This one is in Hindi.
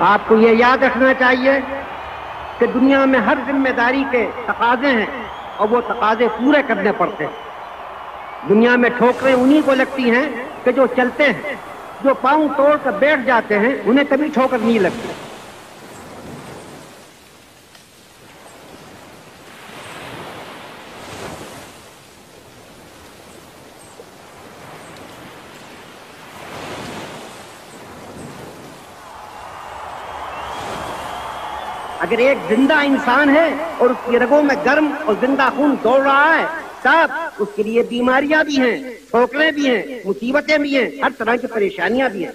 आपको ये याद रखना चाहिए कि दुनिया में हर जिम्मेदारी के तकाजे हैं और वो तकाजे पूरे करने पड़ते हैं। दुनिया में ठोकरें उन्हीं को लगती हैं कि जो चलते हैं, जो पांव तोड़ कर बैठ जाते हैं उन्हें कभी ठोकर नहीं लगती। अगर एक जिंदा इंसान है और उसकी रगों में गर्म और जिंदा खून दौड़ रहा है साहब, उसके लिए बीमारियां भी हैं, ठोकरें भी हैं, मुसीबतें भी हैं, हर तरह की परेशानियां भी हैं।